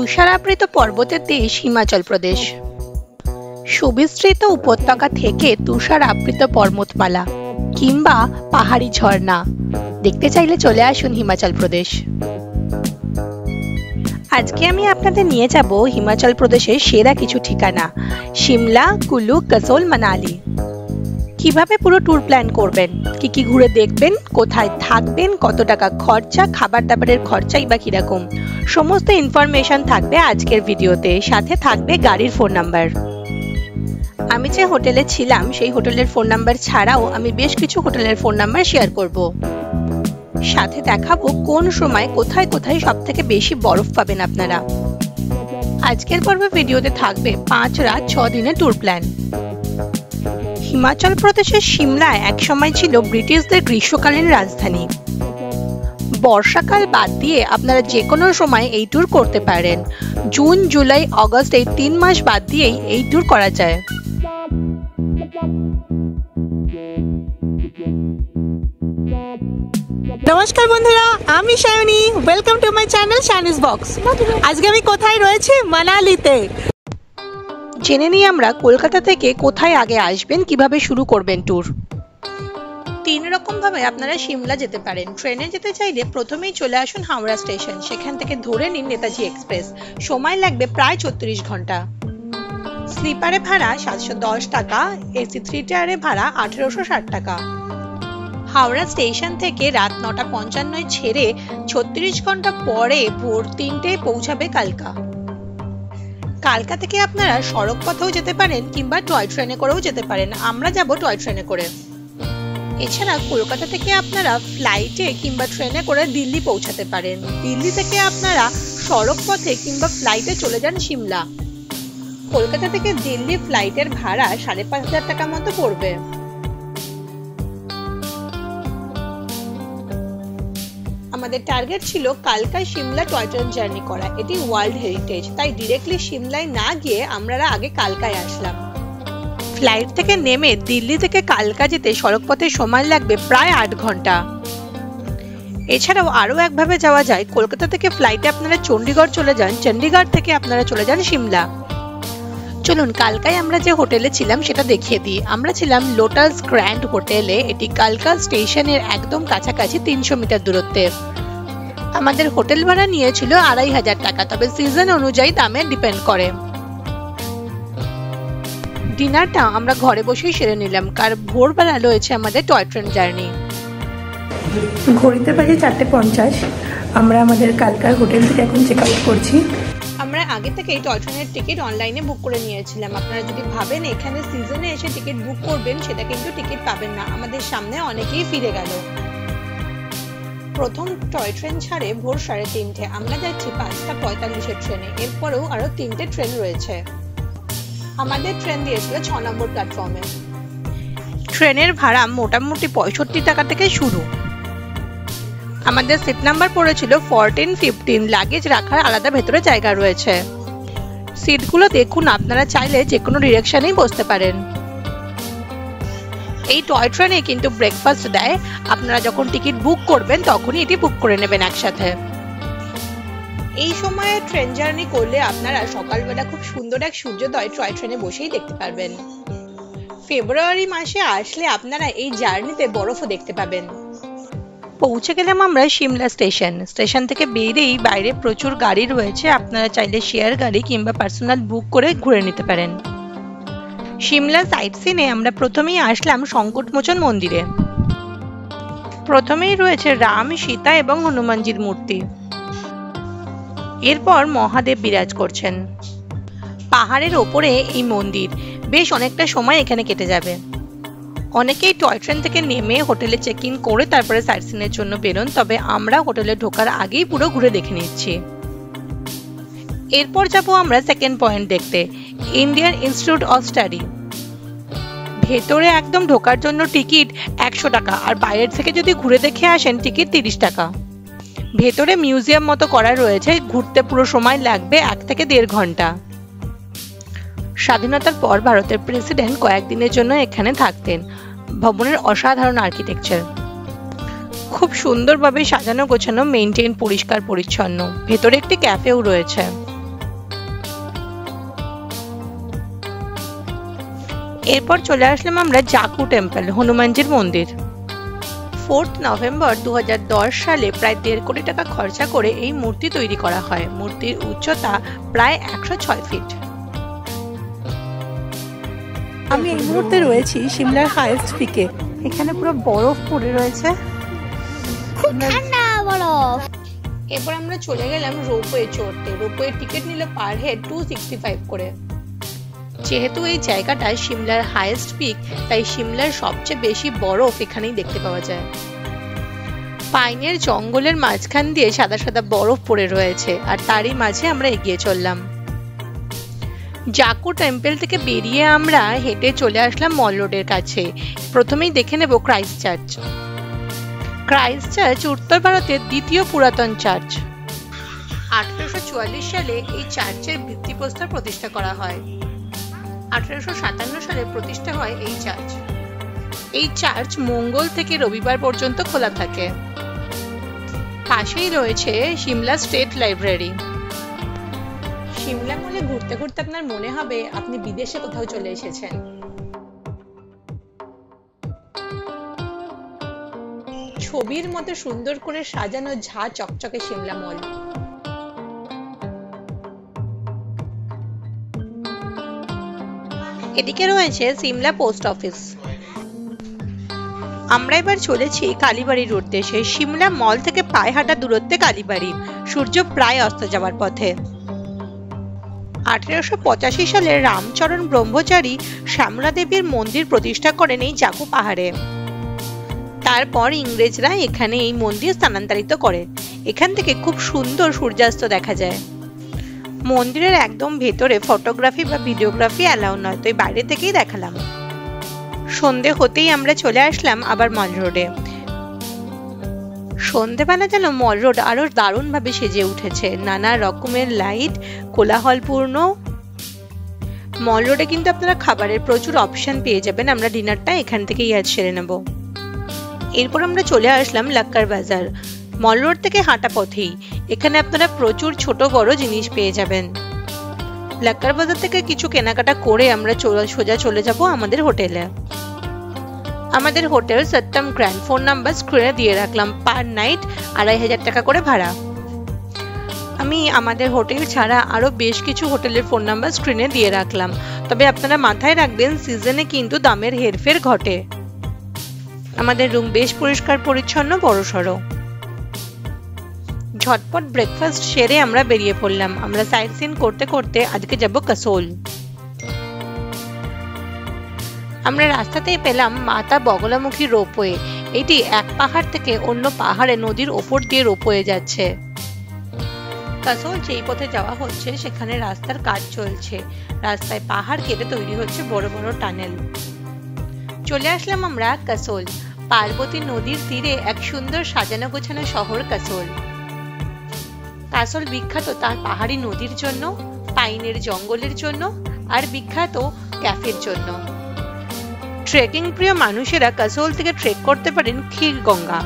তুষারাবৃত পর্বতের দেশ হিমাচল প্রদেশ। সুবিস্তৃত উপত্যকা থেকে তুষার আবৃত পর্বতমালা কিংবা পাহাড়ি ঝর্ণা দেখতে চাইলে চলে আসুন হিমাচল প্রদেশ। আজকে আমি আপনাদের নিয়ে যাব হিমাচল প্রদেশের সেরা কিছু ঠিকানা, শিমলা, কুলু, কাসোল, মানালি। কিভাবে পুরো ট্যুর প্ল্যান করবেন, কি কি ঘুরে দেখবেন, কোথায় থাকবেন, কত টাকা খরচা, খাবার দাবারের খরচাই বা কিরকম, সমস্ত ইনফরমেশন থাকবে আজকের ভিডিওতে। সাথে থাকবে গাড়ির ফোন নাম্বার। আমি যে হোটেলে ছিলাম সেই হোটেলের ফোন নাম্বার ছাড়াও আমি বেশ কিছু হোটেলের ফোন নাম্বার শেয়ার করব। সাথে দেখাবো কোন সময় কোথায় কোথায় সব থেকে বেশি বরফ পাবেন আপনারা। আজকের পর্বে ভিডিওতে থাকবে 5 রাত 6 দিনের ট্যুর প্ল্যান। হিমাচল প্রদেশের সিমলায় একসময় ছিল ব্রিটিশদের গ্রীষ্মকালীন রাজধানী। বর্ষাকাল বাদ দিয়ে আপনারা যে কোনো সময় এই ট্যুর করতে পারেন। জুন, জুলাই, অগস্ট এই 3 মাস বাদ দিয়েই এই ট্যুর করা যায়। নমস্কার বন্ধুরা, আমি Sayani. Welcome to my channel Sayani's box. আজকে আমি কোথায় রয়েছি? মানালিতে। জেনে নিই আমরা কলকাতা থেকে কোথায় আগে আসবেন, কিভাবে শুরু করবেন ট্যুর। 3 রকম ভাবে আপনারা সিমলা যেতে পারেন। ট্রেনে যেতে চাইলে প্রথমেই চলে আসুন হাওড়া স্টেশন, সেখান থেকে ধরে নিন নেতাজি এক্সপ্রেস। সময় লাগবে প্রায় 34 ঘন্টা। স্লিপারে ভাড়া 710 টাকা, এসি 3 টায়ারে ভাড়া 1860 টাকা। হাওড়া স্টেশন থেকে রাত 9:55 ছেড়ে 36 ঘন্টা পরে ভোর 3টেয় পৌঁছাবে কালকা। কালকা থেকে আপনারা সড়ক পথেও যেতে পারেন কিংবা টয় ট্রেনে করেও যেতে পারেন। আমরা যাব টয় ট্রেনে করে। এছাড়া কলকাতা থেকে আপনারা ফ্লাইটে কিংবা ট্রেনে করে দিল্লি পৌঁছাতে পারেন। দিল্লি থেকে আপনারা সড়ক পথে কিংবা ফ্লাইটে চলে যান সিমলা। কলকাতা থেকে দিল্লি ফ্লাইটের ভাড়া 5,500 টাকা মতো পড়বে। আমাদের টার্গেট ছিল কালকা সিমলা টয় ট্রেন জার্নি করা। এটি ওয়ার্ল্ড হেরিটেজ, তাই ডিরেক্টলি সিমলায় না গিয়ে আমরা আগে কালকায় আসলাম। ফ্লাইট থেকে নেমে দিল্লি থেকে কালকা যেতে সড়ক পথে সময় লাগবে প্রায় 8 ঘন্টা। এছাড়াও আরো একভাবে যাওয়া যায়। কলকাতা থেকে ফ্লাইটে আপনারা চণ্ডীগড় চলে যান, চণ্ডীগড় থেকে আপনারা চলে যান সিমলা। চলুন কালকায় আমরা যে হোটেলে ছিলাম সেটা দেখিয়ে দিই। আমরা ছিলাম লোটাস গ্র্যান্ড হোটেলে। এটি কালকা স্টেশনের একদম কাছাকাছি 300 মিটার দূরত্বে। আমাদের হোটেল ভাড়া নিয়েছিল 2,500 টাকা, তবে সিজন অনুযায়ী দামে ডিপেন্ড করে। ডিনারটা আমরা ঘরে বসেই সেরে নিলাম, কারণ ভোরবেলা রয়েছে আমাদের টয় ট্রেন জার্নি। ঘড়িতে বাজে 4:50। আমরা আমাদের কালকার হোটেল থেকে এখন চেক আউট করছি। আমরা আগে থেকেই টয় ট্রেনের টিকিট অনলাইনে বুক করে নিয়েছিলাম। আপনারা যদি ভাবেন এখানে সিজনে এসে টিকিট বুক করবেন, সেটা কিন্তু টিকিট পাবেন না। আমাদের সামনে অনেকেই ফিরে গেল। প্রথম টয় ট্রেন ছাড়ে ভোর 3:30। আমরা যাচ্ছি 5:45 ট্রেনে। এরপরেও আরো 3টে ট্রেন রয়েছে। আমাদের ট্রেন দিয়েছিল 6 নম্বর প্ল্যাটফর্মে। ট্রেনের ভাড়া মোটামুটি 65 টাকা থেকে শুরু। আমাদের সিট নাম্বার পড়েছিল 14-15। লাগেজ রাখার আলাদা ভেতরে জায়গা রয়েছে। সিটগুলো দেখুন, আপনারা চাইলে যে কোনো ডিরেকশনেই বসতে পারেন। এই টয় ট্রেনে কিন্তু ব্রেকফাস্ট দেয়। আপনারা যখন টিকিট বুক করবেন তখনই এটি বুক করে নেবেন একসাথে। এই সময়ে ট্রেন জার্নি করলে আপনারা সকালবেলা খুব সুন্দর এক সূর্যোদয় টয় ট্রেনে বসেই দেখতে পারবেন। ফেব্রুয়ারি মাসে আসলে আপনারা এই জার্নিতে বরফও দেখতে পাবেন। পৌঁছে গেলাম আমরা সিমলা স্টেশন। স্টেশন থেকে বেরিয়েই বাইরে প্রচুর গাড়ি রয়েছে। আপনারা চাইলে শেয়ার গাড়ি কিংবা পার্সোনাল বুক করে ঘুরে নিতে পারেন। সিমলা সাইট সিনে আমরা প্রথমেই আসলাম সংকটমোচন মন্দিরে। প্রথমেই রয়েছে রাম, সীতা এবং হনুমানজির মূর্তি। এরপর মহাদেব বিরাজ করছেন। পাহাড়ের ওপরে এই মন্দির। বেশ অনেকটা সময় এখানে কেটে যাবে। অনেকেই টয় ট্রেন থেকে নেমে হোটেলে চেক ইন করে তারপরে সাইট সিনের জন্য বেরোন, তবে আমরা হোটেলে ঢোকার আগেই পুরো ঘুরে দেখে নিচ্ছি। এরপর যাব আমরা সেকেন্ড পয়েন্ট দেখতে, ইন্ডিয়ান ইনস্টিটিউট অফ স্টাডি। ভেতরে একদম ঢোকার জন্য টিকিট 100 টাকা, আর বাইরের থেকে যদি ঘুরে দেখে আসেন টিকিট 30 টাকা। ভেতরে মিউজিয়াম মতো করা রয়েছে। ঘুরতে পুরো সময় লাগবে 1 থেকে 1.5 ঘন্টা। স্বাধীনতার পর ভারতের প্রেসিডেন্ট কয়েকদিনের জন্য এখানে থাকতেন। ভবনের অসাধারণ আর্কিটেকচার। খুব সুন্দরভাবে সাজানো গোছানো, মেইনটেইন, পরিষ্কার পরিচ্ছন্ন। ভেতরে একটি ক্যাফেও রয়েছে। এরপর চলে আসলাম আমরা জাকু টেম্পল, হনুমানজির মন্দির। 4 নভেম্বর 2010 সালে প্রায় 1.5 কোটি টাকা খরচা করে এই মূর্তি তৈরি করা হয়। মূর্তির উচ্চতা প্রায় 106 ফিট। আমি এই মুহূর্তে রয়েছি সিমলার হাইয়েস্ট পিকে। এখানে পুরো বরফ পড়ে রয়েছে, খুব ঠান্ডা বরফ। এরপর আমরা চলে গেলাম রোপওয়ে চড়তে। রোপওয়ে টিকিট নিল পার হেড 265 করে। যেহেতু এই জায়গাটা সিমলার হাইয়েস্ট পিক, তাই সিমলার সবচেয়ে বেশি বরফ এখানেই দেখতে পাওয়া যায়। পাইনের জঙ্গলের মাঝখান দিয়ে সাদা সাদা বরফ পড়ে রয়েছে, আর তারই মাঝে আমরা এগিয়ে চললাম। জাকু টেম্পল থেকে বেরিয়ে আমরা হেঁটে চলে আসলাম মল রোডের কাছে। প্রথমেই দেখে নেব ক্রাইস্ট চার্চ। ক্রাইস্ট চার্চ উত্তর ভারতের দ্বিতীয় পুরাতন চার্চ। 1844 সালে এই চার্চের ভিত্তিপ্রস্তর প্রতিষ্ঠা করা হয়। 1857 সালে প্রতিষ্ঠা হয় এই চার্চ। এই চার্চ মঙ্গল থেকে রবিবার পর্যন্ত খোলা থাকে। পাশেই রয়েছে সিমলা স্টেট লাইব্রেরি। সিমলা মলে ঘুরতে ঘুরতে আপনার মনে হবে আপনি বিদেশে কোথাও চলে এসেছেন। ছবির মতো সুন্দর করে সাজানো ঝা চকচকে সিমলা মল। এদিকে রয়েছে সিমলা পোস্ট অফিস। আমরা এবার চলেছি কালীবাড়ির উদ্দেশ্যে। সিমলা মল থেকে পায়ে হাঁটা দূরত্বে কালীবাড়ি। সূর্য প্রায় অস্ত যাওয়ার পথে। 1885 সালে রামচরণ ব্রহ্মচারী শ্যামলা দেবীর মন্দির প্রতিষ্ঠা করেন এই জাকু পাহাড়ে। তারপর ইংরেজরা এখানে এই মন্দির স্থানান্তরিত করে। এখান থেকে খুব সুন্দর সূর্যাস্ত দেখা যায়। মন্দিরের একদম ভেতরে ফটোগ্রাফি বা ভিডিওগ্রাফি অ্যালাউ নয়, তাই বাইরে থেকেই দেখালাম। সন্ধে হতেই আমরা চলে আসলাম আবার মল রোডে। সন্ধেবেলা যেন মল রোড আরো দারুণ ভাবে সেজে উঠেছে। নানা রকমের লাইট, কোলাহলপূর্ণ। মল রোডে কিন্তু আপনারা খাবারের প্রচুর অপশন পেয়ে যাবেন। আমরা ডিনারটা এখান থেকেই আজ সেরে নেব। এরপর আমরা চলে আসলাম লাক্কার বাজার। মল রোড থেকে হাঁটা পথেই। এখানে আপনারা প্রচুর ছোট বড় জিনিস পেয়ে যাবেন। লাক্কার বাজার থেকে কিছু কেনাকাটা করে আমরা সোজা চলে যাব আমাদের হোটেলে। আমাদের হোটেল সত্যম গ্র্যান্ড। ফোন নাম্বার স্ক্রিনে দিয়ে রাখলাম। পার নাইট 2500 টাকা করে ভাড়া। আমি আমাদের হোটেল ছাড়া আরো বেশ কিছু হোটেলের ফোন নাম্বার স্ক্রিনে দিয়ে রাখলাম। তবে আপনারা মাথায় রাখবেন সিজনে কিন্তু দামের হেরফের ঘটে। আমাদের রুম বেশ পরিষ্কার পরিচ্ছন্ন, বড়সড়। ঝটপট ব্রেকফাস্ট সেরে আমরা বেরিয়ে পড়লাম। আমরা সাইট সিন করতে করতে আজকে যাব কাসোল। আমরা রাস্তাতেই পেলাম মাতা বগলামুখী রোপওয়ে। এটি এক পাহাড় থেকে অন্য পাহাড়ে নদীর ওপর দিয়ে রোপওয়ে যাচ্ছে। কাসোল যেই পথে যাওয়া হচ্ছে সেখানে রাস্তার কাজ চলছে। রাস্তায় পাহাড় কেটে তৈরি হচ্ছে বড় বড় টানেল। চলে আসলাম আমরা কাসোল। পার্বতী নদীর তীরে এক সুন্দর সাজানো গোছানো শহর কাসোল। কাসোল বিখ্যাত তার পাহাড়ি নদীর জন্য, পাইনের জঙ্গলের জন্য, আর বিখ্যাত ক্যাফের জন্য। ট্রেকিং প্রিয় মানুষেরা কাসোল থেকে ট্রেক করতে পারেন ক্ষীরগঙ্গা।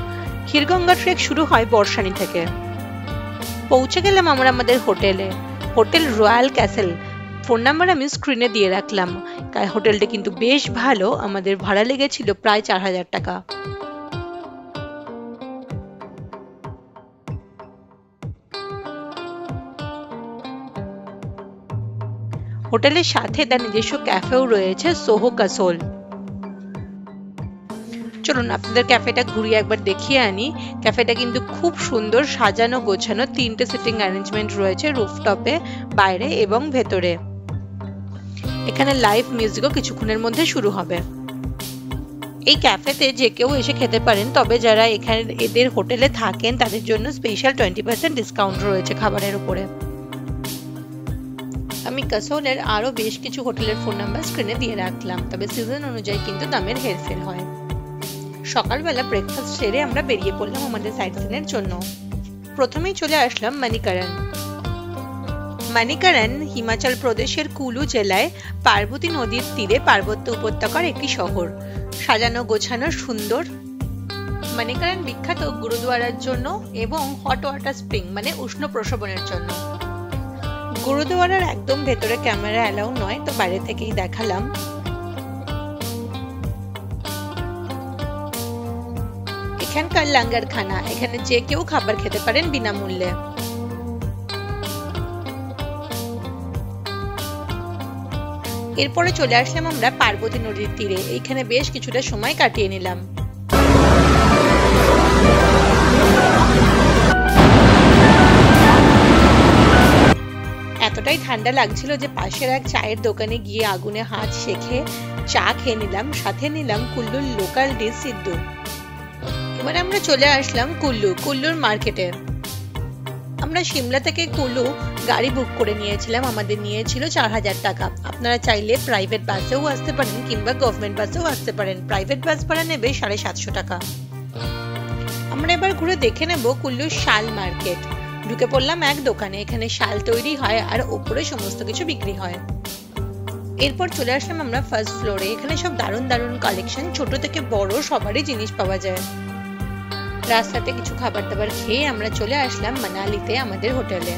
ক্ষীরগঙ্গা ট্রেক শুরু হয় বর্ষানি থেকে। পৌঁছে গেলাম আমরা আমাদের হোটেলে। Hotel royal castle. Phone number আমি স্ক্রিনে দিয়ে রাখলাম। হোটেলটা কিন্তু বেশ ভালো। আমাদের ভাড়া লেগেছিল প্রায় 4000 টাকা। হোটেলের সাথে তার নিজস্ব ক্যাফেও রয়েছে, সোহো কাসোল। চলুন আপনাদের ক্যাফেটা ঘুরিয়ে একবার দেখিয়ে আনি। ক্যাফেটা কিন্তু খুব সুন্দর সাজানো গোছানো। 3টে সিটিং অ্যারেঞ্জমেন্ট রয়েছে রুফটপে, বাইরে এবং ভেতরে। এখানে লাইভ মিউজিকও কিছুক্ষণের মধ্যে শুরু হবে। এই ক্যাফেতে যে কেউ এসে খেতে পারেন, তবে যারা এখানে এদের হোটেলে থাকেন তাদের জন্য স্পেশাল 20% ডিসকাউন্ট রয়েছে খাবারের উপরে। আমি কাসোলের আরো বেশ কিছু হোটেলের ফোন নাম্বার স্ক্রিনে দিয়ে রাখলাম, তবে সিজন অনুযায়ী কিন্তু দামের হেরফের হয়। সকালবেলা ব্রেকফাস্ট সেরে আমরা বেরিয়ে পড়লাম আমাদের সাইট সিনের জন্য। প্রথমেই চলে আসলাম মানিকারণ। মানিকারণ হিমাচল প্রদেশের কুলু জেলায় পার্বতী নদীর তীরে পার্বত্য উপত্যকার একটি শহর। সাজানো গোছানো সুন্দর। মানিকারণ বিখ্যাত গুরুদুয়ারার জন্য এবং হট ওয়াটার স্প্রিং মানে উষ্ণ প্রসবনের জন্য। গুরুদুয়ারার একদম ভেতরে ক্যামেরা অ্যালাউ নয়, তো বাইরে থেকেই দেখালাম। এখানকার লাঙ্গার খানা, এখানে যে কেউ খাবার খেতে পারেন বিনামূল্যে। এরপরে চলে আসলাম আমরা পার্বতী নদীর তীরে। এইখানে বেশ কিছুটা সময় কাটিয়ে নিলাম। এতটাই ঠান্ডা লাগছিল যে পাশের এক চায়ের দোকানে গিয়ে আগুনে হাত সেঁকে চা খেয়ে নিলাম, সাথে নিলাম কুল্লুর লোকাল ডিশ সিদ্ধু। এবার আমরা চলে আসলাম কুল্লুর মার্কেটে। আমরা সিমলা থেকে কুল্লু গাড়ি বুক করে নিয়েছিলাম, আমাদের নিয়েছিল 4000 টাকা। আপনারা চাইলে প্রাইভেট বাসেও আসতে পারেন কিংবা গভর্নমেন্ট বাসেও আসতে পারেন। প্রাইভেট বাস ভাড়া নেবে 750 টাকা। আমরা এবার ঘুরে দেখে নেব কুল্লুর শাল মার্কেট। ঢুকে পড়লাম এক দোকানে, এখানে শাল তৈরি হয় আর উপরে সমস্ত কিছু বিক্রি হয়। এরপর চলে আসলাম আমরা ফার্স্ট ফ্লোরে। এখানে সব দারুণ দারুণ কালেকশন, ছোট থেকে বড় সবারই জিনিস পাওয়া যায়। রাস্তাতে কিছু খাবার দাবার খেয়ে আমরা চলে আসলাম মানালিতে আমাদের হোটেলে।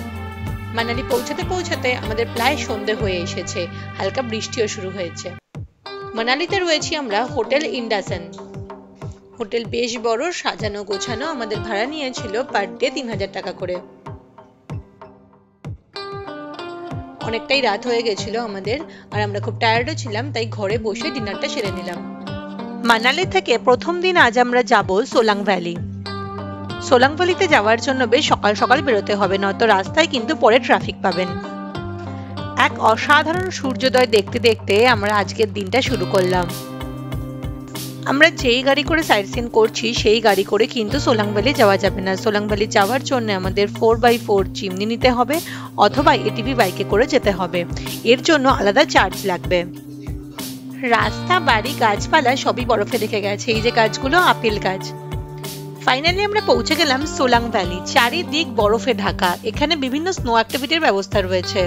মানালি পৌঁছাতে পৌঁছাতে আমাদের প্রায় সন্ধে হয়ে এসেছে, হালকা বৃষ্টিও শুরু হয়েছে। মানালিতে রয়েছি আমরা হোটেল ইন্ডাসন। হোটেল বেশ বড়, সাজানো গোছানো। আমাদের ভাড়া নিয়েছিল পার ডে 3000 টাকা করে। অনেকটাই রাত হয়ে গেছিল আমাদের, আর আমরা খুব টায়ার্ডও ছিলাম, তাই ঘরে বসে ডিনারটা সেরে নিলাম। মানালি থেকে প্রথম দিন আজ আমরা যাব সোলাং ভ্যালি। সোলাং ভ্যালিতে যাওয়ার জন্য বেশ সকাল সকাল বেরোতে হবে, নয়তো রাস্তায় কিন্তু পরে ট্রাফিক পাবেন। এক অসাধারণ সূর্যোদয় দেখতে দেখতে আমরা আজকের দিনটা শুরু করলাম। আমরা যেই গাড়ি করে সাইট সিন করছি সেই গাড়ি করে কিন্তু সোলাং ভ্যালি যাওয়া যাবে না। সোলাং ভ্যালি যাওয়ার জন্য আমাদের 4x4 চিমনি নিতে হবে অথবা এটিভি বাইকে করে যেতে হবে। এর জন্য আলাদা চার্জ লাগবে। রাস্তা, বাড়ি, গাছপালা সবই বরফে ঢেকে গেছে। এই যে গাছগুলো আপেল গাছ। ফাইনালি আমরা পৌঁছে গেলাম সোলাং ভ্যালি। চারিদিক বরফে ঢাকা। এখানে বিভিন্ন স্নো অ্যাক্টিভিটির ব্যবস্থা রয়েছে।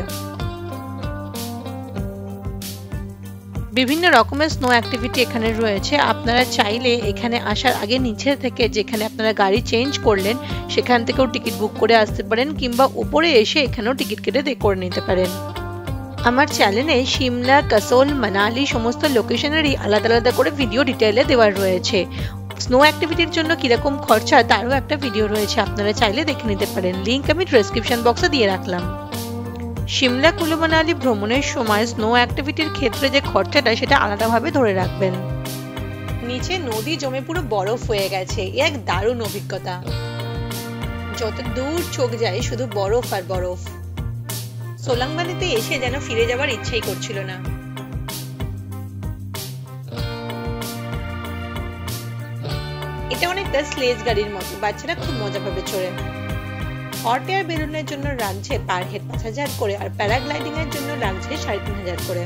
বিভিন্ন রকমের স্নো অ্যাক্টিভিটি এখানে রয়েছে। আপনারা চাইলে এখানে আসার আগে নিচে থেকে যেখানে আপনারা গাড়ি চেঞ্জ করলেন সেখান থেকেও টিকিট বুক করে আসতে পারেন, কিংবা উপরে এসে এখানেও টিকিট কেটে করে নিতে পারেন। আমার চ্যানেলে সিমলা, কাসোল, মানালি সমস্ত লোকেশনেরই আলাদা আলাদা করে ভিডিও ডিটেইলে দেওয়া রয়েছে। স্নো অ্যাক্টিভিটির জন্য কিরকম খরচা তারও একটা ভিডিও রয়েছে, আপনারা চাইলে দেখে নিতে পারেন। লিংক আমি ডেসক্রিপশন বক্সে দিয়ে রাখলাম। সিমলা কুলু মানালি ভ্রমণের সময় স্নো অ্যাক্টিভিটির ক্ষেত্রে যে খরচাটা সেটা আলাদাভাবে ধরে রাখবেন। নিচে নদী জমে পুরো বরফ হয়ে গেছে। এক দারুণ অভিজ্ঞতা। যত দূর চোখ যায় শুধু বরফ আর বরফ। সোলাং ভ্যালিতে এসে যেন ফিরে যাওয়ার ইচ্ছাই করছিল না। এটা অনেকটা স্লেজ গাড়ির মতো, বাচ্চারা খুব মজা পাবে চড়ে। হট এয়ার বেলুনের জন্য লাগছে পার হেড 5000 করে, আর প্যারাগ্লাইডিং এর জন্য লাগছে 3500 করে।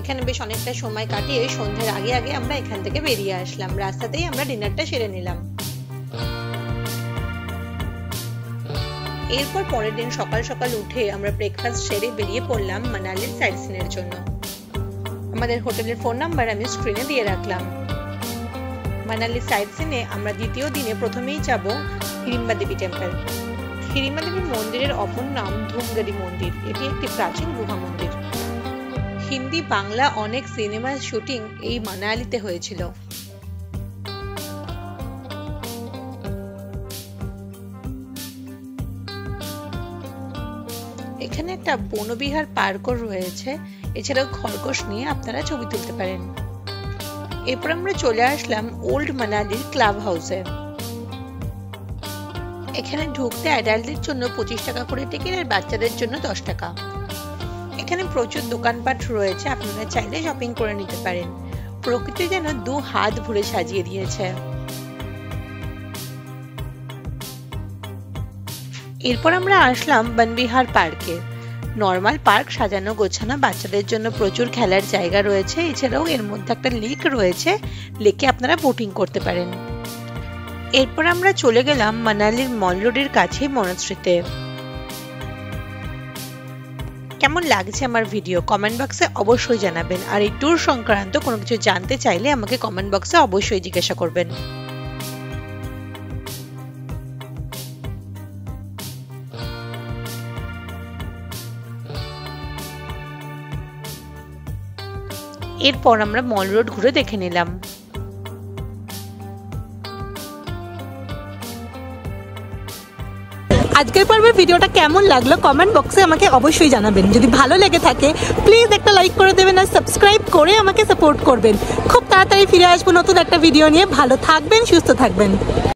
এখানে বেশ অনেকটা সময় কাটিয়ে সন্ধ্যার আগে আগে আমরা এখান থেকে বেরিয়ে আসলাম। রাস্তাতেই আমরা ডিনারটা সেরে নিলাম। এরপর পরের দিন সকাল সকাল উঠে আমরা ব্রেকফাস্ট সেরে বেরিয়ে পড়লাম মানালির সাইট সিনের জন্য। আমাদের হোটেলের ফোন নাম্বার আমি স্ক্রিনে দিয়ে রাখলাম। মানালি সাইট সিনে আমরা দ্বিতীয় দিনে প্রথমেই যাব হিড়িম্বা দেবী টেম্পল। হিড়িম্বা দেবী মন্দিরের অপর নাম ধুমগাড়ি মন্দির। এটি একটি প্রাচীন গুহা মন্দির। হিন্দি, বাংলা অনেক সিনেমার শুটিং এই মানালিতে হয়েছিল। এখানে একটা বনবিহার পার্কও রয়েছে। এছাড়াও খরগোশ নিয়ে আপনারা ছবি তুলতে পারেন। এরপর আমরা চলে আসলাম ওল্ড মানালির ক্লাব হাউসে। এখানে ঢুকতে অ্যাডাল্টদের জন্য 25 টাকা করে টিকিট, আর বাচ্চাদের জন্য 10 টাকা। এখানে প্রচুর দোকানপাট রয়েছে, আপনারা চাইলে শপিং করে নিতে পারেন। প্রকৃতি যেন 2 হাত ভরে সাজিয়ে দিয়েছে। এরপর আমরা আসলাম বনবিহার পার্কে। নর্মাল পার্ক, সাজানো গোছানো, বাচ্চাদের জন্য প্রচুর খেলার জায়গা রয়েছে। এছাড়াও এর মধ্যে একটা লেক রয়েছে, লেকে আপনারা বোটিং করতে পারেন। এরপর আমরা চলে গেলাম মানালির মল রোডের কাছে মনস্ট্রিতে। কেমন লাগছে আমার ভিডিও কমেন্ট বক্সে অবশ্যই জানাবেন, আর এই ট্যুর সংক্রান্ত কোনো কিছু জানতে চাইলে আমাকে কমেন্ট বক্সে অবশ্যই জিজ্ঞাসা করবেন। এরপর আমরা মল রোড ঘুরে দেখে নিলাম। আজকের পর্বের ভিডিওটা কেমন লাগলো কমেন্ট বক্সে আমাকে অবশ্যই জানাবেন। যদি ভালো লেগে থাকে প্লিজ একটা লাইক করে দেবেন আর সাবস্ক্রাইব করে আমাকে সাপোর্ট করবেন। খুব তাড়াতাড়ি ফিরে আসবো নতুন একটা ভিডিও নিয়ে। ভালো থাকবেন, সুস্থ থাকবেন।